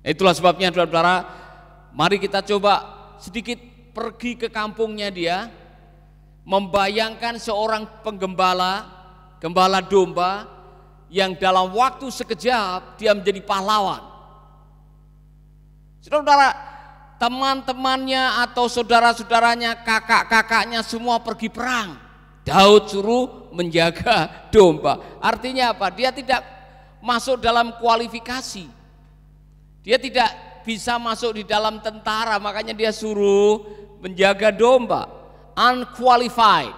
Itulah sebabnya saudara-saudara, mari kita coba sedikit pergi ke kampungnya dia, membayangkan seorang penggembala, gembala domba yang dalam waktu sekejap dia menjadi pahlawan. Saudara-saudara, teman-temannya atau saudara-saudaranya, kakak-kakaknya semua pergi perang. Daud suruh menjaga domba. Artinya apa? Dia tidak masuk dalam kualifikasi. Dia tidak bisa masuk di dalam tentara, makanya dia suruh menjaga domba. Unqualified.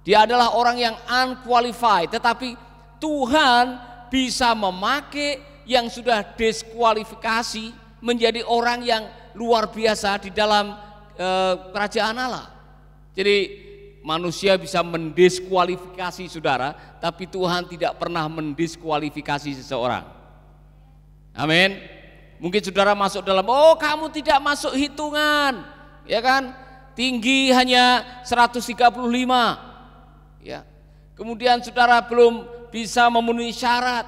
Dia adalah orang yang unqualified, tetapi Tuhan bisa memakai yang sudah diskualifikasi menjadi orang yang luar biasa di dalam kerajaan Allah. Jadi manusia bisa mendiskualifikasi saudara, tapi Tuhan tidak pernah mendiskualifikasi seseorang. Amin. Mungkin saudara masuk dalam, oh kamu tidak masuk hitungan, ya kan? Tinggi hanya 135, ya. Kemudian saudara belum bisa memenuhi syarat,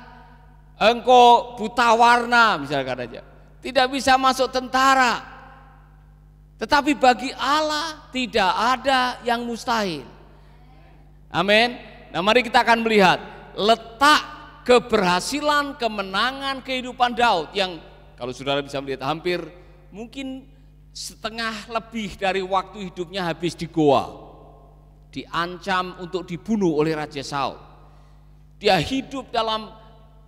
engkau buta warna misalkan aja, tidak bisa masuk tentara. Tetapi bagi Allah tidak ada yang mustahil. Amin. Nah mari kita akan melihat letak keberhasilan, kemenangan kehidupan Daud yang kalau saudara bisa melihat hampir mungkin setengah lebih dari waktu hidupnya habis di goa, diancam untuk dibunuh oleh Raja Saul. Dia hidup dalam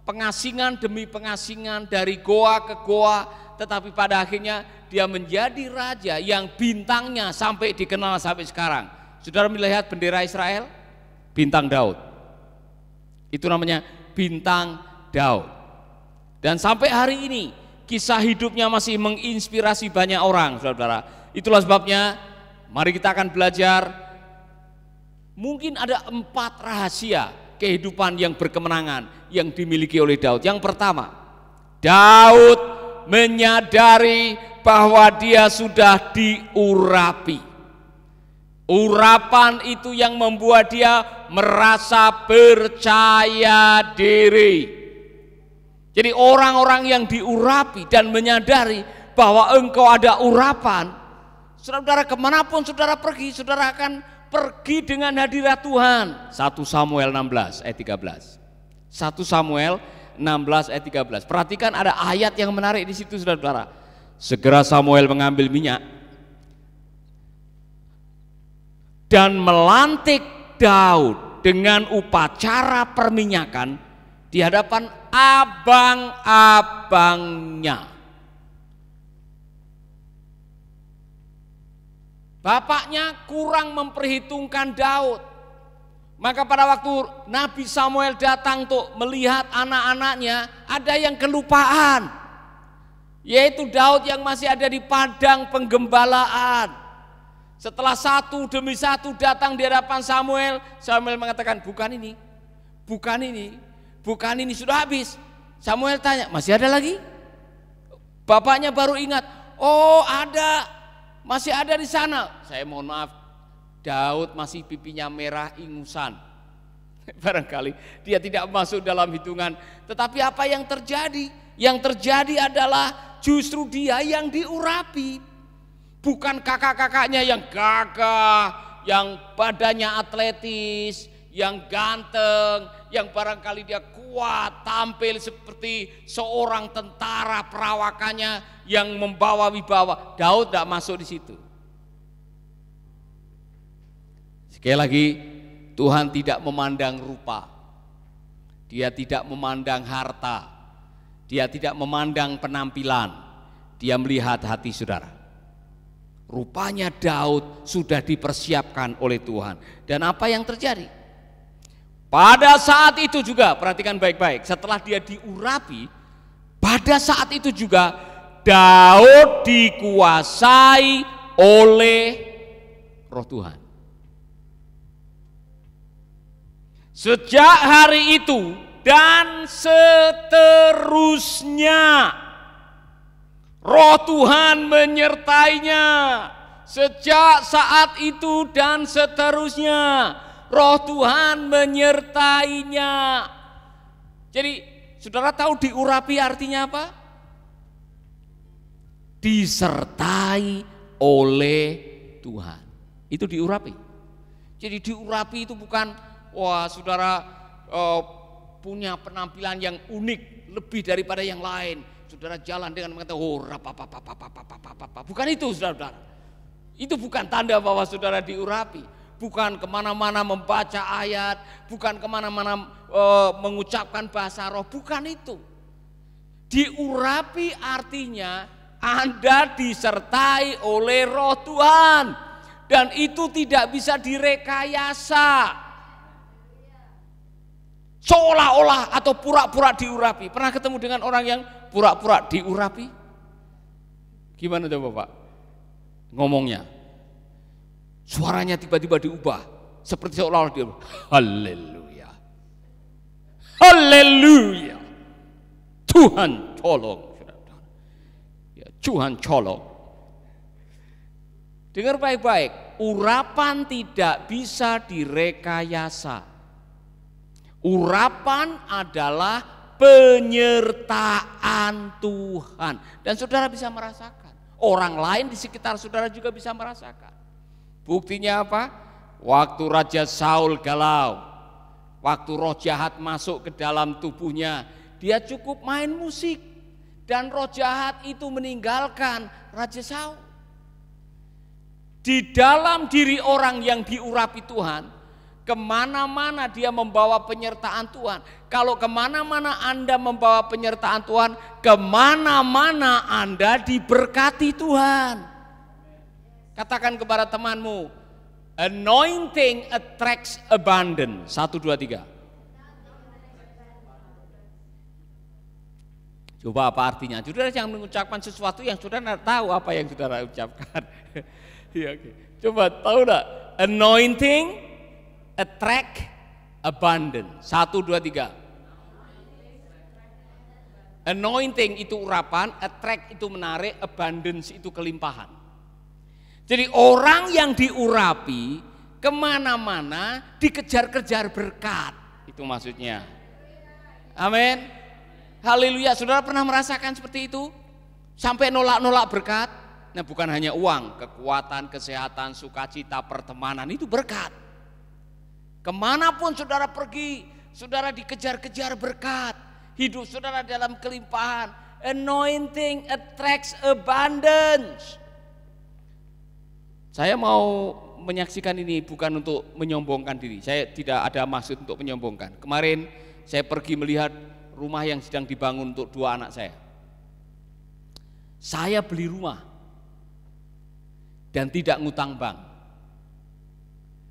pengasingan demi pengasingan dari goa ke goa, tetapi pada akhirnya dia menjadi raja yang bintangnya sampai dikenal sampai sekarang. Saudara melihat bendera Israel, bintang Daud. Itu namanya bintang Daud. Dan sampai hari ini kisah hidupnya masih menginspirasi banyak orang, saudara-saudara. Itulah sebabnya mari kita akan belajar. Mungkin ada 4 rahasia kehidupan yang berkemenangan yang dimiliki oleh Daud. Yang pertama, Daud menyadari bahwa dia sudah diurapi. Urapan itu yang membuat dia merasa percaya diri. Jadi orang-orang yang diurapi dan menyadari bahwa engkau ada urapan, saudara-saudara kemanapun saudara pergi, saudara akan pergi dengan hadirat Tuhan. 1 Samuel 16 ayat 13. 1 Samuel 16 ayat 13. Perhatikan ada ayat yang menarik di situ saudara-saudara. Segera Samuel mengambil minyak dan melantik Daud dengan upacara perminyakan di hadapan abang-abangnya. Bapaknya kurang memperhitungkan Daud. Maka pada waktu Nabi Samuel datang untuk melihat anak-anaknya, ada yang kelupaan, yaitu Daud yang masih ada di padang penggembalaan. Setelah satu demi satu datang di hadapan Samuel, Samuel mengatakan, bukan ini, bukan ini, bukan ini, sudah habis. Samuel tanya, masih ada lagi? Bapaknya baru ingat, oh ada, masih ada di sana. Saya mohon maaf, Daud masih pipinya merah ingusan. Barangkali dia tidak masuk dalam hitungan. Tetapi apa yang terjadi? Yang terjadi adalah justru dia yang diurapi. Bukan kakak-kakaknya yang gagah, yang badannya atletis, yang ganteng, yang barangkali dia kuat, tampil seperti seorang tentara perawakannya yang membawa wibawa. Daud tidak masuk di situ. Sekali lagi, Tuhan tidak memandang rupa, Dia tidak memandang harta, Dia tidak memandang penampilan, Dia melihat hati saudara. Rupanya Daud sudah dipersiapkan oleh Tuhan. Dan apa yang terjadi? Pada saat itu juga, perhatikan baik-baik, setelah dia diurapi, pada saat itu juga Daud dikuasai oleh Roh Tuhan. Sejak hari itu dan seterusnya, Roh Tuhan menyertainya. Sejak saat itu dan seterusnya, Roh Tuhan menyertainya. Jadi saudara tahu diurapi artinya apa? Disertai oleh Tuhan. Itu diurapi. Jadi diurapi itu bukan wah saudara punya penampilan yang unik lebih daripada yang lain. Saudara jalan dengan mengatakan bukan itu saudara. Itu bukan tanda bahwa saudara diurapi. Bukan kemana-mana membaca ayat, bukan kemana-mana mengucapkan bahasa roh, bukan itu. Diurapi artinya Anda disertai oleh roh Tuhan. Dan itu tidak bisa direkayasa. Seolah-olah atau pura-pura diurapi. Pernah ketemu dengan orang yang pura-pura diurapi? Gimana tuh Bapak ngomongnya? Suaranya tiba-tiba diubah seperti seolah-olah dia haleluya. Haleluya. Tuhan tolong. Ya, Tuhan tolong. Dengar baik-baik, urapan tidak bisa direkayasa. Urapan adalah penyertaan Tuhan. Dan saudara bisa merasakan. Orang lain di sekitar saudara juga bisa merasakan. Buktinya apa? Waktu Raja Saul galau, waktu roh jahat masuk ke dalam tubuhnya, dia cukup main musik. Dan roh jahat itu meninggalkan Raja Saul. Di dalam diri orang yang diurapi Tuhan, kemana-mana dia membawa penyertaan Tuhan. Kalau kemana-mana Anda membawa penyertaan Tuhan, kemana-mana Anda diberkati Tuhan. Katakan kepada temanmu, anointing attracts abundance. 1, 2, 3. Coba apa artinya? Saudara jangan mengucapkan sesuatu yang saudara tidak tahu apa yang saudara ucapkan. Ya, okay. Coba tahu enggak? Anointing attract abundance. 1, 2, 3. Anointing itu urapan, attract itu menarik, abundance itu kelimpahan. Jadi orang yang diurapi kemana-mana dikejar-kejar berkat. Itu maksudnya. Amin. Haleluya. Saudara pernah merasakan seperti itu? Sampai nolak-nolak berkat? Nah bukan hanya uang, kekuatan, kesehatan, sukacita, pertemanan itu berkat. Kemanapun saudara pergi, saudara dikejar-kejar berkat. Hidup saudara dalam kelimpahan. Anointing attracts abundance. Saya mau menyaksikan ini bukan untuk menyombongkan diri. Saya tidak ada maksud untuk menyombongkan. Kemarin saya pergi melihat rumah yang sedang dibangun untuk 2 anak saya. Saya beli rumah dan tidak ngutang bank.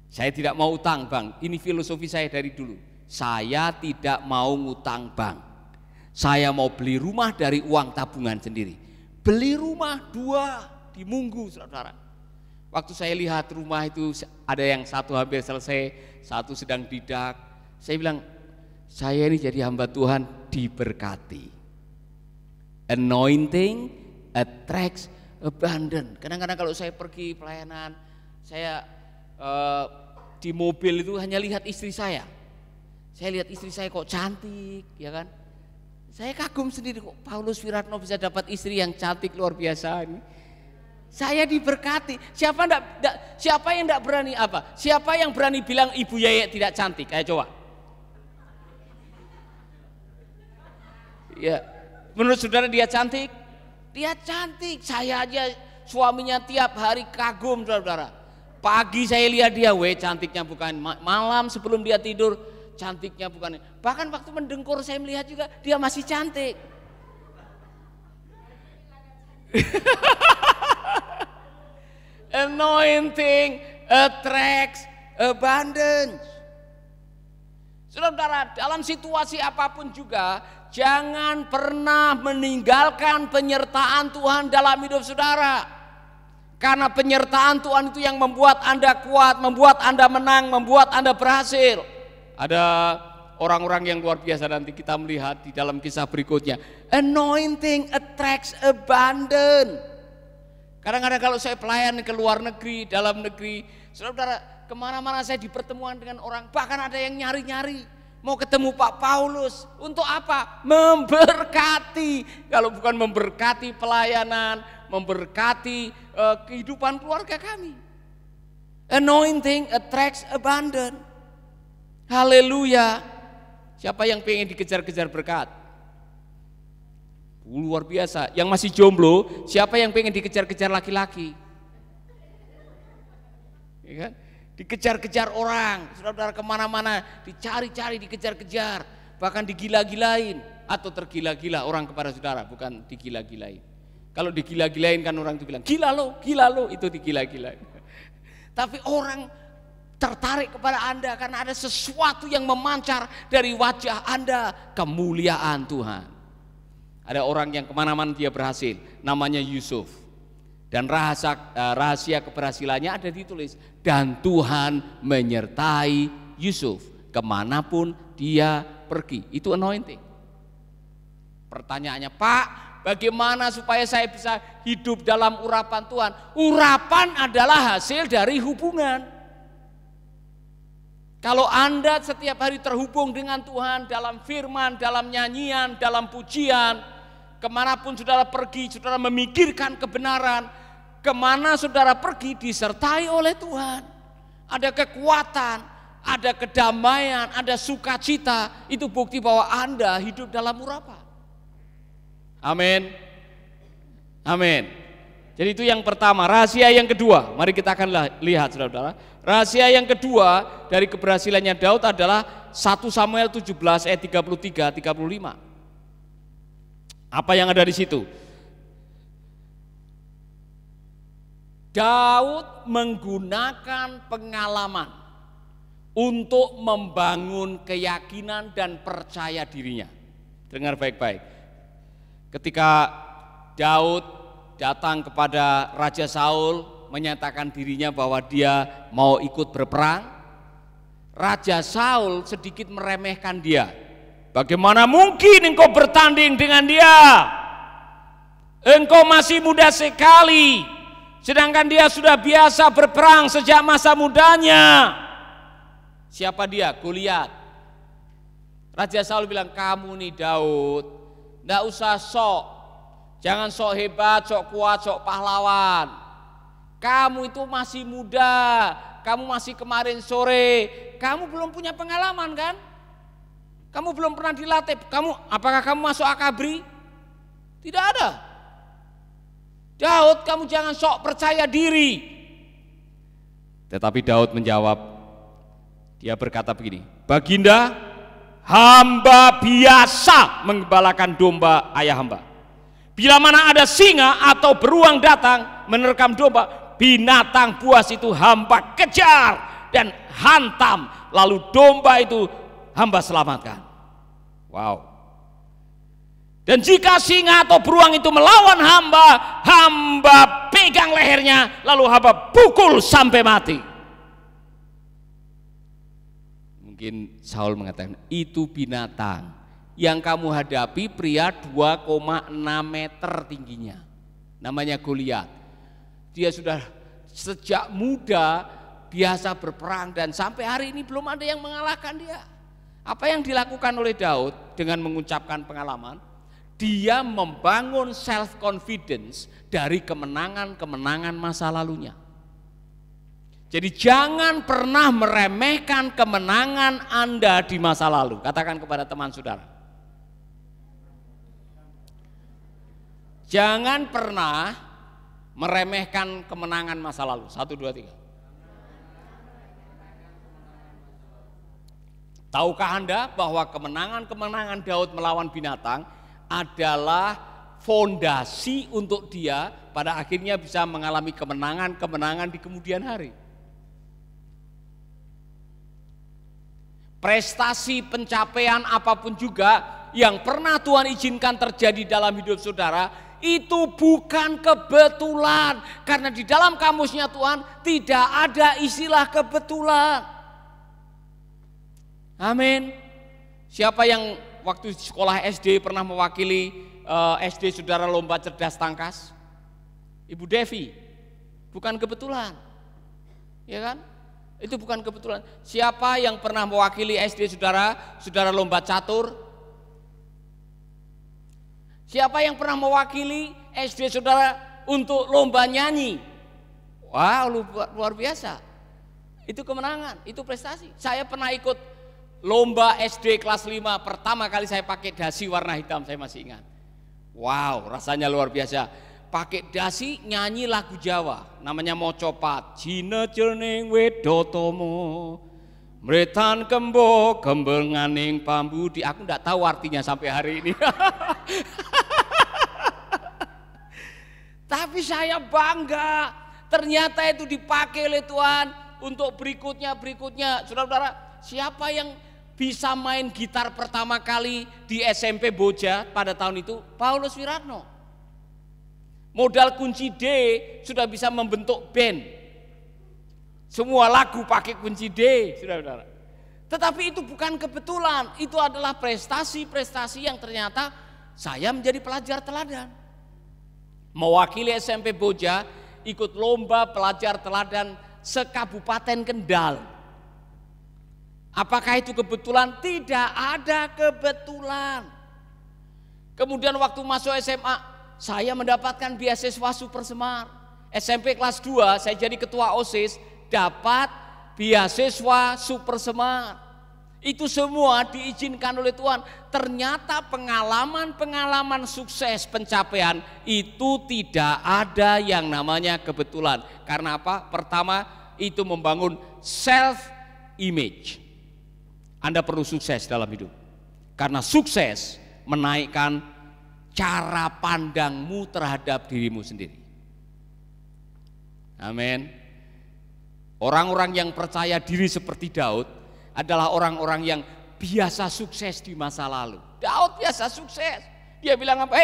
Saya tidak mau utang bank. Ini filosofi saya dari dulu. Saya tidak mau ngutang bank. Saya mau beli rumah dari uang tabungan sendiri. Beli rumah 2 di Munggu, saudara. Waktu saya lihat rumah itu ada yang 1 hampir selesai, 1 sedang didak. Saya bilang, saya ini jadi hamba Tuhan diberkati. Anointing attracts abundance. Kadang-kadang kalau saya pergi pelayanan, saya di mobil itu hanya lihat istri saya. Saya lihat istri saya kok cantik, ya kan? Saya kagum sendiri kok Paulus Wiratno bisa dapat istri yang cantik luar biasa ini. Saya diberkati. Siapa yang enggak berani apa? Siapa yang berani bilang Ibu Yayek tidak cantik? Ayo coba. Ya, menurut saudara dia cantik? Dia cantik. Saya aja suaminya tiap hari kagum, saudara. Pagi saya lihat dia, cantiknya bukan. Malam sebelum dia tidur, cantiknya bukan. Bahkan waktu mendengkur saya melihat juga dia masih cantik. Anointing attracts abundance. Saudara, dalam situasi apapun juga jangan pernah meninggalkan penyertaan Tuhan dalam hidup saudara. Karena penyertaan Tuhan itu yang membuat Anda kuat, membuat Anda menang, membuat Anda berhasil. Ada orang-orang yang luar biasa nanti kita melihat di dalam kisah berikutnya. Anointing attracts abundance. Kadang-kadang kalau saya pelayan ke luar negeri, dalam negeri, saudara, kemana-mana saya dipertemuan dengan orang, bahkan ada yang nyari-nyari mau ketemu Pak Paulus. Untuk apa? Memberkati. Kalau bukan memberkati pelayanan, memberkati kehidupan keluarga kami. Anointing attracts abundance. Haleluya. Siapa yang pengen dikejar-kejar berkat? Luar biasa. Yang masih jomblo, siapa yang pengen dikejar-kejar laki-laki? Ya kan? Dikejar-kejar orang, saudara-saudara, kemana-mana, dicari-cari, dikejar-kejar, bahkan digila-gilain atau tergila-gila orang kepada saudara, bukan digila-gilain. Kalau digila-gilain kan orang itu bilang, gila lo, itu digila-gilain. Tapi orang tertarik kepada Anda karena ada sesuatu yang memancar dari wajah Anda, kemuliaan Tuhan. Ada orang yang kemana-mana dia berhasil, namanya Yusuf. Dan rahasia keberhasilannya ada ditulis, dan Tuhan menyertai Yusuf kemanapun dia pergi. Itu anointing. Pertanyaannya, Pak, bagaimana supaya saya bisa hidup dalam urapan Tuhan? Urapan adalah hasil dari hubungan. Kalau Anda setiap hari terhubung dengan Tuhan dalam firman, dalam nyanyian, dalam pujian, kemanapun saudara pergi, saudara memikirkan kebenaran, kemana saudara pergi disertai oleh Tuhan. Ada kekuatan, ada kedamaian, ada sukacita. Itu bukti bahwa Anda hidup dalam urapan. Amin. Amin. Jadi itu yang pertama. Rahasia yang kedua, mari kita akan lihat saudara-saudara. Rahasia yang kedua dari keberhasilannya Daud adalah 1 Samuel 17 ayat 33-35. Apa yang ada di situ? Daud menggunakan pengalaman untuk membangun keyakinan dan percaya dirinya. Dengar baik-baik. Ketika Daud datang kepada Raja Saul menyatakan dirinya bahwa dia mau ikut berperang, Raja Saul sedikit meremehkan dia. Bagaimana mungkin engkau bertanding dengan dia? Engkau masih muda sekali, sedangkan dia sudah biasa berperang sejak masa mudanya. Siapa dia? Goliat. Raja Saul bilang, kamu nih Daud, enggak usah sok, jangan sok hebat, sok kuat, sok pahlawan. Kamu itu masih muda, kamu masih kemarin sore, kamu belum punya pengalaman kan? Kamu belum pernah dilatih. Apakah kamu masuk akabri? Tidak ada. Daud, kamu jangan sok percaya diri. Tetapi Daud menjawab, dia berkata begini, Baginda, hamba biasa menggembalakan domba ayah hamba. Bila mana ada singa atau beruang datang menerkam domba, binatang buas itu hamba kejar dan hantam, lalu domba itu hamba selamatkan. Wow. Dan jika singa atau beruang itu melawan hamba, hamba pegang lehernya, lalu hamba pukul sampai mati. Mungkin Saul mengatakan, itu binatang. Yang kamu hadapi pria 2,6 meter tingginya, namanya Goliat. Dia sudah sejak muda biasa berperang dan sampai hari ini belum ada yang mengalahkan dia. Apa yang dilakukan oleh Daud dengan mengucapkan pengalaman? Dia membangun self confidence dari kemenangan-kemenangan masa lalunya. Jadi jangan pernah meremehkan kemenangan Anda di masa lalu. Katakan kepada teman saudara. Jangan pernah meremehkan kemenangan masa lalu. 1, 2, 3. Tahukah Anda bahwa kemenangan-kemenangan Daud melawan binatang adalah fondasi untuk dia pada akhirnya bisa mengalami kemenangan-kemenangan di kemudian hari. Prestasi, pencapaian apapun juga yang pernah Tuhan izinkan terjadi dalam hidup saudara, itu bukan kebetulan, karena di dalam kamusnya Tuhan tidak ada istilah kebetulan. Amin. Siapa yang waktu sekolah SD pernah mewakili SD saudara lomba cerdas tangkas? Ibu Devi. Bukan kebetulan, ya kan? Itu bukan kebetulan. Siapa yang pernah mewakili SD saudara, saudara lomba catur? Siapa yang pernah mewakili SD saudara untuk lomba nyanyi? Wow, luar biasa. Itu kemenangan, itu prestasi. Saya pernah ikut lomba SD kelas 5, pertama kali saya pakai dasi warna hitam, saya masih ingat. Wow, rasanya luar biasa. Pakai dasi nyanyi lagu Jawa, namanya Mocopat. Jine jening wedotomo, mretan kembo kembenganing pambudi. Aku enggak tahu artinya sampai hari ini. Tapi saya bangga, ternyata itu dipakai oleh Tuhan untuk berikutnya. Saudara-saudara, siapa yang bisa main gitar pertama kali di SMP Boja pada tahun itu? Paulus Wiratno. Modal kunci D sudah bisa membentuk band. Semua lagu pakai kunci D, saudara-saudara. Tetapi itu bukan kebetulan, itu adalah prestasi-prestasi yang ternyata saya menjadi pelajar teladan. Mewakili SMP Boja, ikut lomba pelajar teladan se-Kabupaten Kendal. Apakah itu kebetulan? Tidak ada kebetulan. Kemudian waktu masuk SMA, saya mendapatkan beasiswa Super Semar. SMP kelas 2 saya jadi ketua OSIS, dapat beasiswa Super Semar. Itu semua diizinkan oleh Tuhan. Ternyata pengalaman-pengalaman sukses pencapaian itu tidak ada yang namanya kebetulan. Karena apa? Pertama, itu membangun self image. Anda perlu sukses dalam hidup. Karena sukses menaikkan cara pandangmu terhadap dirimu sendiri. Amin. Orang-orang yang percaya diri seperti Daud adalah orang-orang yang biasa sukses di masa lalu. Daud biasa sukses. Dia bilang apa?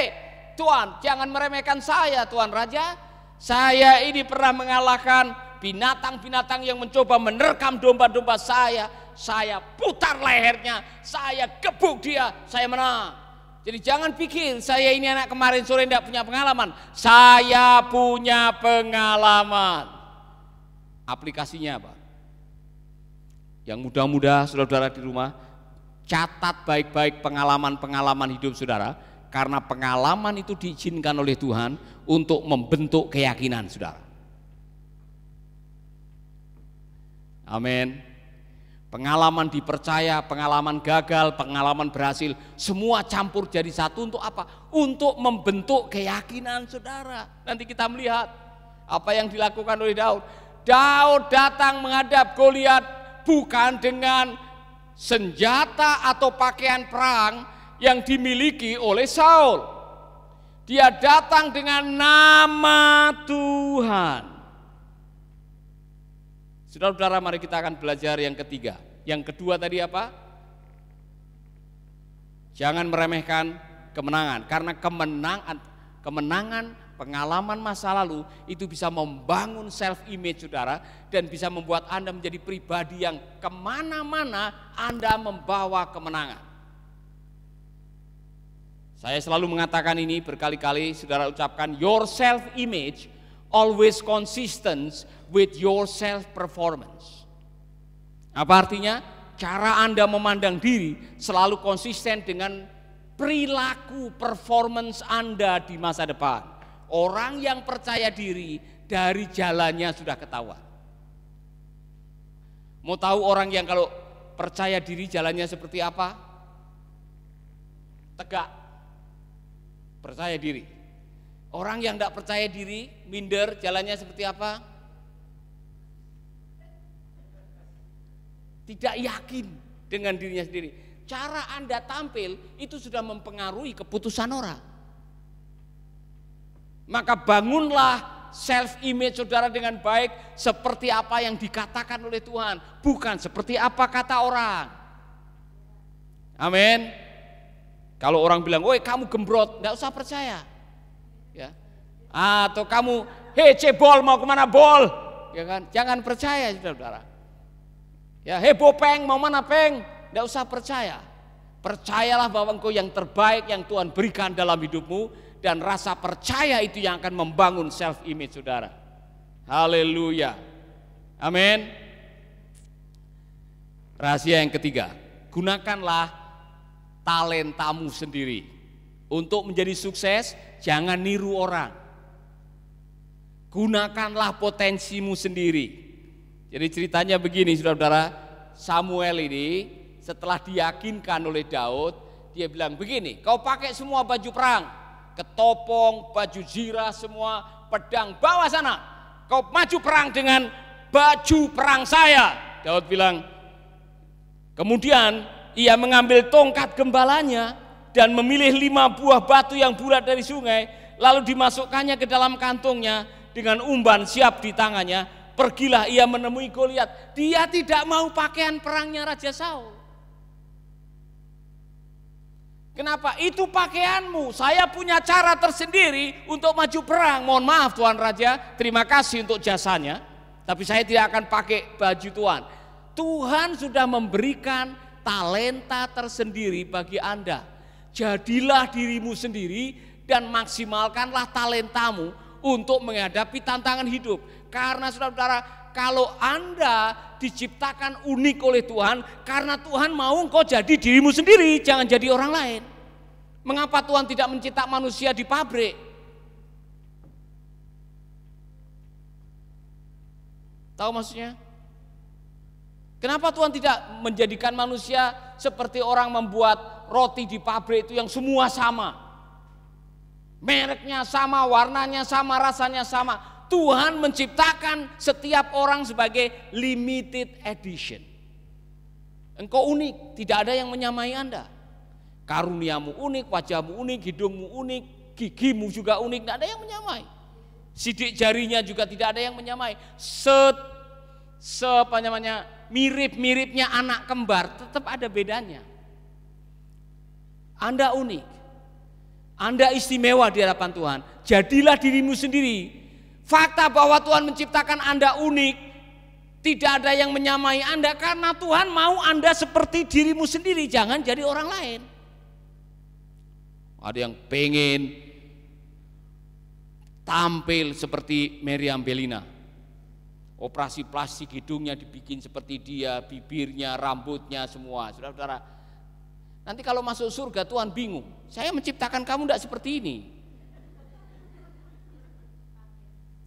Tuhan, jangan meremehkan saya, Tuhan Raja. Saya ini pernah mengalahkan binatang-binatang yang mencoba menerkam domba-domba saya. Saya putar lehernya, saya gebuk dia, saya menang. Jadi jangan pikir saya ini anak kemarin sore tidak punya pengalaman. Saya punya pengalaman. Aplikasinya apa? Yang muda-muda saudara-saudara di rumah, catat baik-baik pengalaman-pengalaman hidup saudara. Karena pengalaman itu diizinkan oleh Tuhan untuk membentuk keyakinan saudara. Amin. Pengalaman dipercaya, pengalaman gagal, pengalaman berhasil, semua campur jadi satu untuk apa? Untuk membentuk keyakinan saudara. Nanti kita melihat apa yang dilakukan oleh Daud. Daud datang menghadap Goliat bukan dengan senjata atau pakaian perang yang dimiliki oleh Saul. Dia datang dengan nama Tuhan. Saudara-saudara, mari kita akan belajar yang ketiga. Yang kedua tadi apa? Jangan meremehkan kemenangan. Karena kemenangan, pengalaman masa lalu itu bisa membangun self image saudara. Dan bisa membuat Anda menjadi pribadi yang kemana-mana Anda membawa kemenangan. Saya selalu mengatakan ini berkali-kali, saudara ucapkan, your self image always consistent with your self performance. Apa artinya? Cara Anda memandang diri selalu konsisten dengan perilaku performance Anda di masa depan. Orang yang percaya diri dari jalannya sudah ketahuan. Mau tahu orang yang kalau percaya diri jalannya seperti apa? Tegak, percaya diri. Orang yang tidak percaya diri, minder, jalannya seperti apa? Tidak yakin dengan dirinya sendiri. Cara Anda tampil itu sudah mempengaruhi keputusan orang. Maka bangunlah self image saudara dengan baik seperti apa yang dikatakan oleh Tuhan, bukan seperti apa kata orang. Amin. Kalau orang bilang, "Woi, kamu gembrot," enggak usah percaya. Ya. Atau kamu, "Hei cebol, mau kemana bol?" Ya kan? Jangan percaya saudara. Ya, "Hei bopeng, mau mana peng?" Enggak usah percaya. Percayalah bahwa engkau yang terbaik yang Tuhan berikan dalam hidupmu, dan rasa percaya itu yang akan membangun self image saudara. Haleluya. Amin. Rahasia yang ketiga, gunakanlah talentamu sendiri. Untuk menjadi sukses, jangan niru orang. Gunakanlah potensimu sendiri. Jadi ceritanya begini, saudara-saudara, Samuel ini setelah diyakinkan oleh Daud, dia bilang begini, kau pakai semua baju perang, ketopong, baju zirah, semua pedang, bawa sana, kau maju perang dengan baju perang saya. Daud bilang, kemudian ia mengambil tongkat gembalanya dan memilih 5 buah batu yang bulat dari sungai, lalu dimasukkannya ke dalam kantongnya dengan umban siap di tangannya. Pergilah ia menemui Goliat. Dia tidak mau pakaian perangnya Raja Saul. Kenapa? Itu pakaianmu. Saya punya cara tersendiri untuk maju perang. Mohon maaf Tuan Raja, terima kasih untuk jasanya, tapi saya tidak akan pakai baju Tuhan. Tuhan sudah memberikan talenta tersendiri bagi Anda. Jadilah dirimu sendiri dan maksimalkanlah talentamu untuk menghadapi tantangan hidup. Karena saudara-saudara, kalau Anda diciptakan unik oleh Tuhan, karena Tuhan mau engkau jadi dirimu sendiri, jangan jadi orang lain. Mengapa Tuhan tidak mencetak manusia di pabrik? Tahu maksudnya? Kenapa Tuhan tidak menjadikan manusia seperti orang membuat roti di pabrik itu yang semua sama? Mereknya sama, warnanya sama, rasanya sama. Tuhan menciptakan setiap orang sebagai limited edition. Engkau unik, tidak ada yang menyamai Anda. Karuniamu unik, wajahmu unik, hidungmu unik, gigimu juga unik, tidak ada yang menyamai. Sidik jarinya juga tidak ada yang menyamai. Mirip-miripnya anak kembar, tetap ada bedanya. Anda unik, Anda istimewa di hadapan Tuhan. Jadilah dirimu sendiri. Fakta bahwa Tuhan menciptakan Anda unik, tidak ada yang menyamai Anda karena Tuhan mau Anda seperti dirimu sendiri, jangan jadi orang lain. Ada yang pengen tampil seperti Meriam Bellina. Operasi plastik hidungnya dibikin seperti dia, bibirnya, rambutnya semua. Saudara-saudara, nanti kalau masuk surga Tuhan bingung. Saya menciptakan kamu tidak seperti ini.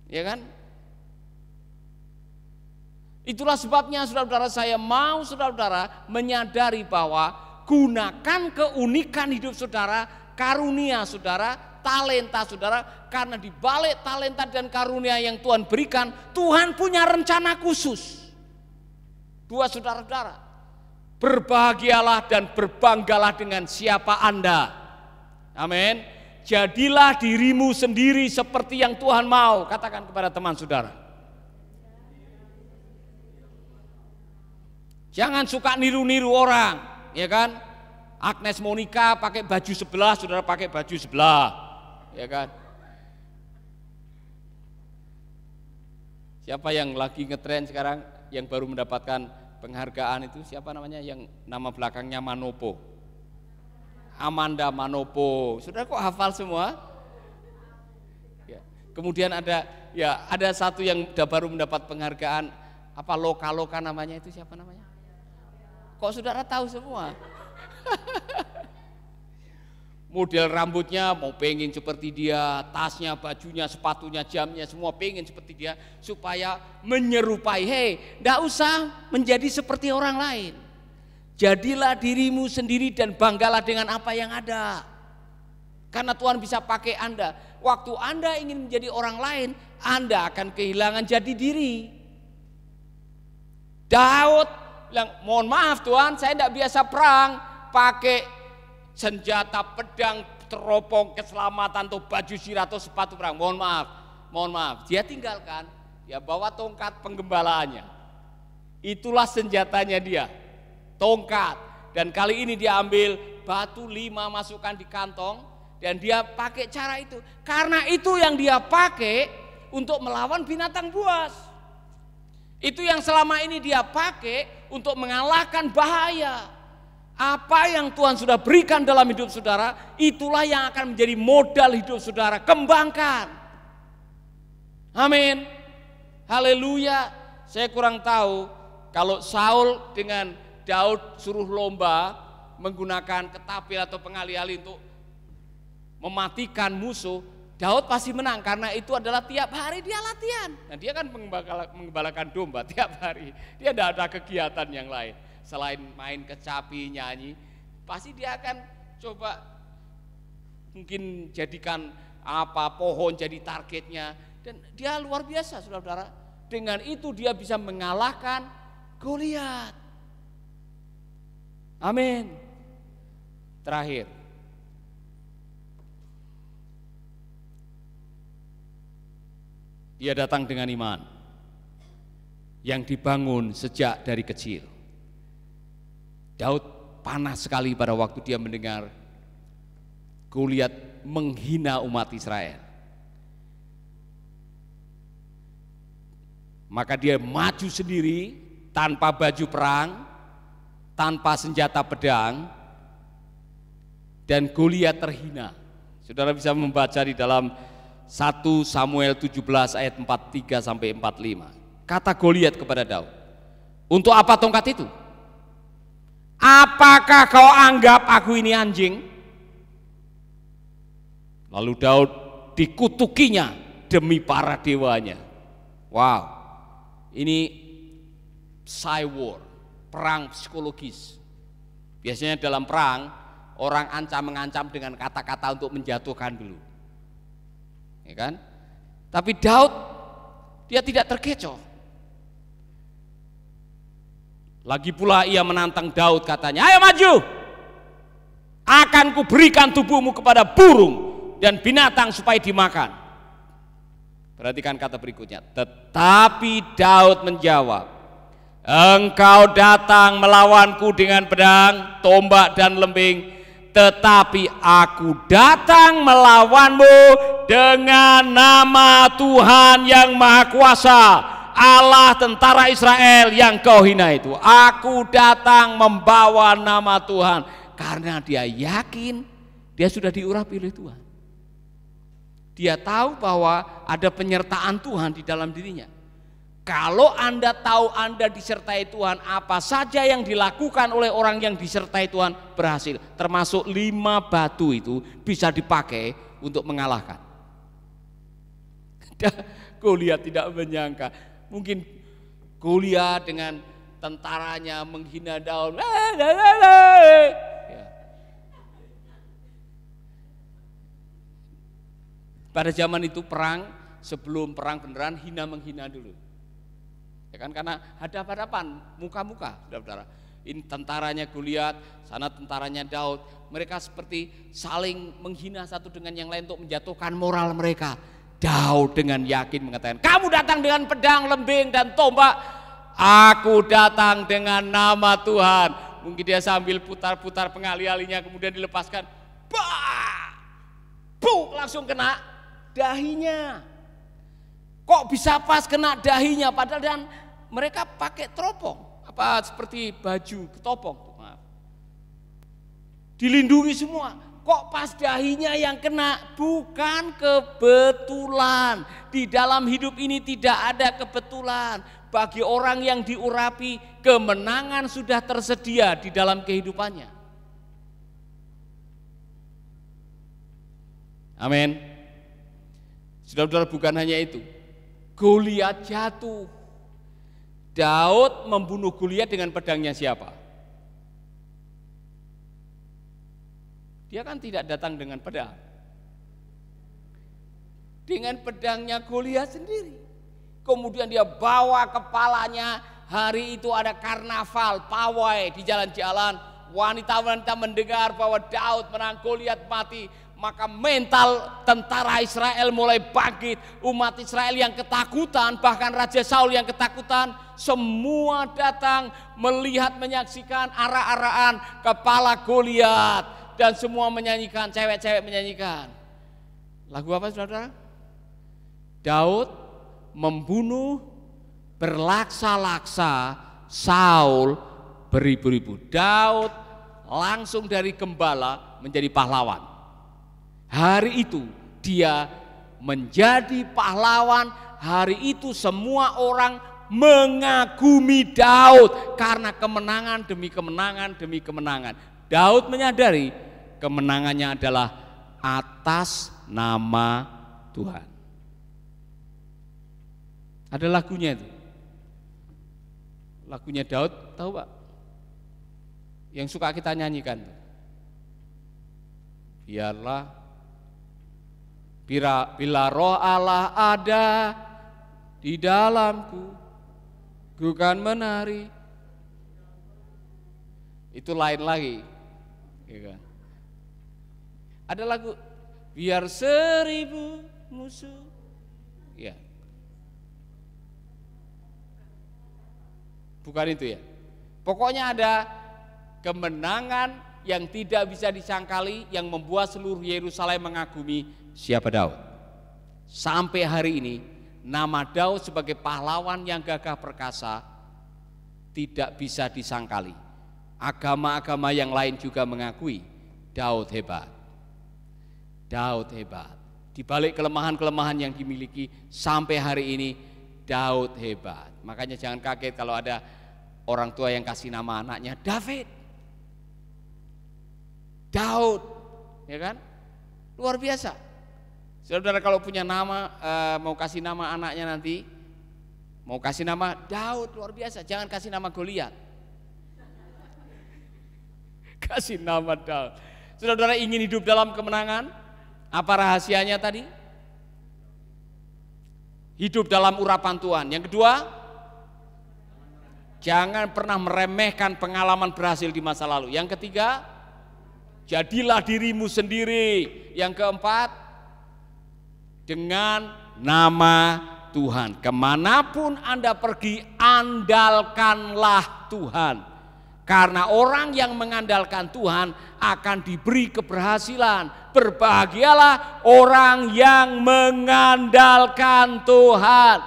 Ya kan? Itulah sebabnya saudara-saudara, saya mau saudara-saudara menyadari bahwa gunakan keunikan hidup saudara, karunia saudara, talenta saudara, karena di balik talenta dan karunia yang Tuhan berikan, Tuhan punya rencana khusus. Buat saudara-saudara, berbahagialah dan berbanggalah dengan siapa Anda. Amin. Jadilah dirimu sendiri seperti yang Tuhan mau. Katakan kepada teman saudara. Jangan suka niru-niru orang, ya kan? Agnes Monica pakai baju sebelah, saudara pakai baju sebelah, ya kan? Siapa yang lagi ngetren sekarang, yang baru mendapatkan penghargaan itu, siapa namanya, yang nama belakangnya Manopo? Amanda Manopo. Saudara kok hafal semua? Ya. Kemudian ada satu yang baru mendapat penghargaan, apa Loka namanya, itu siapa namanya? Kok saudara tahu semua? Model rambutnya mau pengen seperti dia, tasnya, bajunya, sepatunya, jamnya, semua pengen seperti dia supaya menyerupai. Hei, enggak usah menjadi seperti orang lain. Jadilah dirimu sendiri dan banggalah dengan apa yang ada. Karena Tuhan bisa pakai Anda. Waktu Anda ingin menjadi orang lain, Anda akan kehilangan jati diri. Daud bilang, mohon maaf Tuhan, saya tidak biasa perang, pakai senjata, pedang, teropong, keselamatan, atau baju zirah, atau sepatu perang. Mohon maaf. Dia tinggalkan, dia bawa tongkat penggembalaannya. Itulah senjatanya dia. Tongkat, dan kali ini dia ambil batu 5 masukkan di kantong dan dia pakai cara itu. Karena itu yang dia pakai untuk melawan binatang buas. Itu yang selama ini dia pakai untuk mengalahkan bahaya. Apa yang Tuhan sudah berikan dalam hidup saudara, itulah yang akan menjadi modal hidup saudara. Kembangkan. Amin. Haleluya. Saya kurang tahu kalau Saul dengan Daud suruh lomba menggunakan ketapel atau pengali-ali untuk mematikan musuh, Daud pasti menang karena itu adalah tiap hari dia latihan. Nah dia kan mengembalakan domba tiap hari, dia tidak ada kegiatan yang lain selain main kecapi, nyanyi. Pasti dia akan coba mungkin jadikan apa pohon jadi targetnya, dan dia luar biasa saudara-saudara. Dengan itu dia bisa mengalahkan Goliat. Amin. Terakhir, dia datang dengan iman yang dibangun sejak dari kecil. Daud panas sekali pada waktu dia mendengar Goliat menghina umat Israel. Maka dia maju sendiri tanpa baju perang, tanpa senjata pedang, dan Goliat terhina. Saudara bisa membaca di dalam 1 Samuel 17 ayat 43 sampai 45. Kata Goliat kepada Daud, "Untuk apa tongkat itu? Apakah kau anggap aku ini anjing?" Lalu Daud dikutukinya demi para dewanya. Wow, ini psy war, perang psikologis. Biasanya dalam perang orang mengancam dengan kata-kata untuk menjatuhkan dulu, ya kan? Tapi Daud dia tidak terkecoh. Lagi pula ia menantang Daud, katanya, "Ayo maju, akan kuberikan tubuhmu kepada burung dan binatang supaya dimakan." Perhatikan kata berikutnya. Tetapi Daud menjawab, "Engkau datang melawanku dengan pedang, tombak dan lembing, tetapi aku datang melawanmu dengan nama Tuhan yang Maha Kuasa, Allah tentara Israel yang kau hina itu." Aku datang membawa nama Tuhan karena dia yakin dia sudah diurapi oleh Tuhan. Dia tahu bahwa ada penyertaan Tuhan di dalam dirinya. Kalau Anda tahu Anda disertai Tuhan, apa saja yang dilakukan oleh orang yang disertai Tuhan berhasil. Termasuk 5 batu itu bisa dipakai untuk mengalahkan. Goliat tidak menyangka, mungkin Goliat dengan tentaranya menghina Daud. Pada zaman itu perang, sebelum perang beneran, hina menghina dulu, ya kan, karena hadap-hadapan, muka-muka, saudara-saudara. Ini tentaranya Goliat, sana tentaranya Daud. Mereka seperti saling menghina satu dengan yang lain untuk menjatuhkan moral mereka. Daud dengan yakin mengatakan, "Kamu datang dengan pedang, lembing dan tombak, aku datang dengan nama Tuhan." Mungkin dia sambil putar-putar pengali-alinya, kemudian dilepaskan, langsung kena dahinya. Kok bisa pas kena dahinya, padahal dan mereka pakai teropong, apa seperti baju ketopong, maaf, dilindungi semua. Kok pas dahinya yang kena? Bukan kebetulan. Di dalam hidup ini tidak ada kebetulan. Bagi orang yang diurapi, kemenangan sudah tersedia di dalam kehidupannya. Amin. Saudara-saudara, bukan hanya itu, Goliat jatuh. Daud membunuh Goliat dengan pedangnya siapa? Dia kan tidak datang dengan pedang, dengan pedangnya Goliat sendiri. Kemudian dia bawa kepalanya. Hari itu ada karnaval, pawai di jalan-jalan. Wanita-wanita mendengar bahwa Daud menang, Goliat mati. Maka mental tentara Israel mulai bangkit. Umat Israel yang ketakutan, bahkan Raja Saul yang ketakutan, semua datang melihat, menyaksikan arak-arakan kepala Goliat, dan semua menyanyikan, cewek-cewek menyanyikan. Lagu apa saudara? Daud membunuh berlaksa-laksa Saul beribu-ribu. Daud langsung dari gembala menjadi pahlawan. Hari itu dia menjadi pahlawan. Hari itu semua orang mengagumi Daud karena kemenangan demi kemenangan demi kemenangan. Daud menyadari kemenangannya adalah atas nama Tuhan. Ada lagunya itu. Lagunya Daud, tahu Pak? Yang suka kita nyanyikan. Bila roh Allah ada di dalamku, ku kan menari. Itu lain lagi, ya kan? Ada lagu biar 1000 musuh, ya. Bukan itu ya. Pokoknya ada kemenangan yang tidak bisa disangkali yang membuat seluruh Yerusalem mengagumi siapa Daud. Sampai hari ini nama Daud sebagai pahlawan yang gagah perkasa tidak bisa disangkali. Agama-agama yang lain juga mengakui Daud hebat. Daud hebat. Di balik kelemahan-kelemahan yang dimiliki sampai hari ini Daud hebat. Makanya jangan kaget kalau ada orang tua yang kasih nama anaknya David, Daud, ya kan? Luar biasa. Saudara kalau punya nama, mau kasih nama anaknya nanti, mau kasih nama Daud, luar biasa. Jangan kasih nama Goliat. Kasih nama Daud. Saudara ingin hidup dalam kemenangan? Apa rahasianya tadi? Hidup dalam urapan Tuhan. Yang kedua, jangan pernah meremehkan pengalaman berhasil di masa lalu. Yang ketiga, jadilah dirimu sendiri. Yang keempat, dengan nama Tuhan. Kemanapun Anda pergi, andalkanlah Tuhan. Karena orang yang mengandalkan Tuhan akan diberi keberhasilan. Berbahagialah orang yang mengandalkan Tuhan.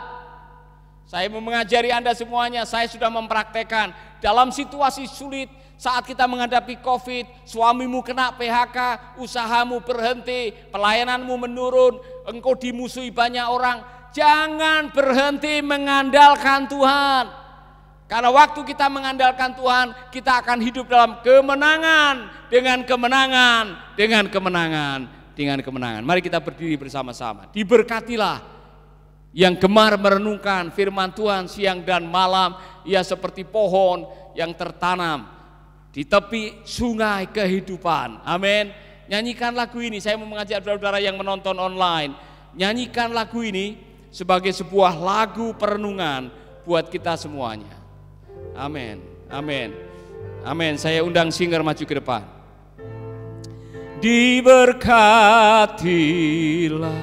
Saya mau mengajari Anda semuanya, saya sudah mempraktekkan dalam situasi sulit. Saat kita menghadapi COVID, suamimu kena PHK, usahamu berhenti, pelayananmu menurun, engkau dimusuhi banyak orang. Jangan berhenti mengandalkan Tuhan. Karena waktu kita mengandalkan Tuhan, kita akan hidup dalam kemenangan, dengan kemenangan, dengan kemenangan, dengan kemenangan. Mari kita berdiri bersama-sama. Diberkatilah yang gemar merenungkan firman Tuhan siang dan malam. Ia seperti pohon yang tertanam di tepi sungai kehidupan. Amin. Nyanyikan lagu ini. Saya mau mengajak saudara-saudara yang menonton online, nyanyikan lagu ini sebagai sebuah lagu perenungan buat kita semuanya. Amin. Amin. Amin. Saya undang singer maju ke depan. Diberkatilah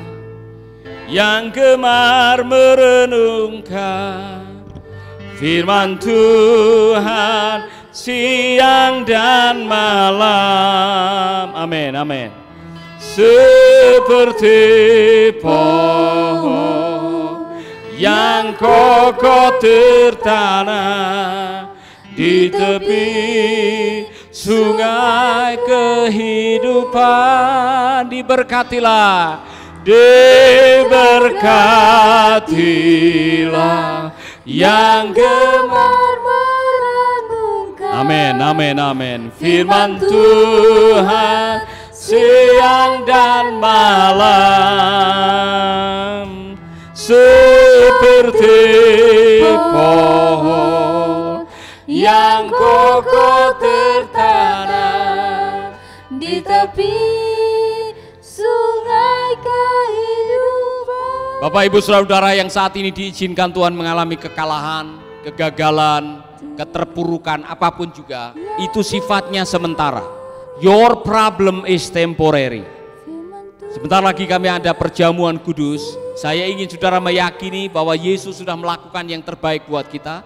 yang gemar merenungkan firman Tuhan siang dan malam. Amin, amin. Seperti pohon yang kokoh tertanam di tepi sungai kehidupan. Diberkatilah, diberkatilah yang gemar merenungkan. Amin, amin, amin. Firman Tuhan siang dan malam. Seperti pohon yang kokoh tertanam di tepi sungai kehidupan. Bapak Ibu Saudara yang saat ini diizinkan Tuhan mengalami kekalahan, kegagalan, keterpurukan apapun juga, itu sifatnya sementara. Your problem is temporary. Sebentar lagi kami ada perjamuan kudus. Saya ingin saudara meyakini bahwa Yesus sudah melakukan yang terbaik buat kita.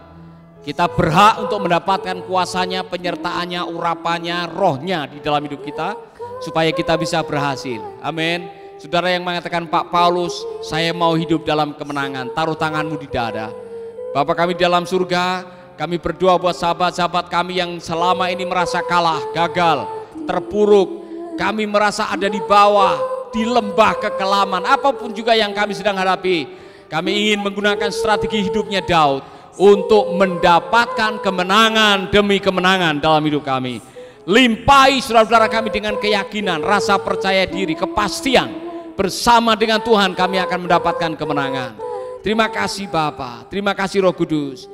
Kita berhak untuk mendapatkan kuasanya, penyertaannya, urapannya, rohnya di dalam hidup kita, supaya kita bisa berhasil. Amin. Saudara yang mengatakan, Pak Paulus, saya mau hidup dalam kemenangan, taruh tanganmu di dada. Bapa kami di dalam surga, kami berdoa buat sahabat-sahabat kami yang selama ini merasa kalah, gagal, terpuruk. Kami merasa ada di bawah, di lembah kekelaman, apapun juga yang kami sedang hadapi. Kami ingin menggunakan strategi hidupnya Daud untuk mendapatkan kemenangan demi kemenangan dalam hidup kami. Limpahi saudara-saudara kami dengan keyakinan, rasa percaya diri, kepastian bersama dengan Tuhan kami akan mendapatkan kemenangan. Terima kasih Bapa, terima kasih Roh Kudus.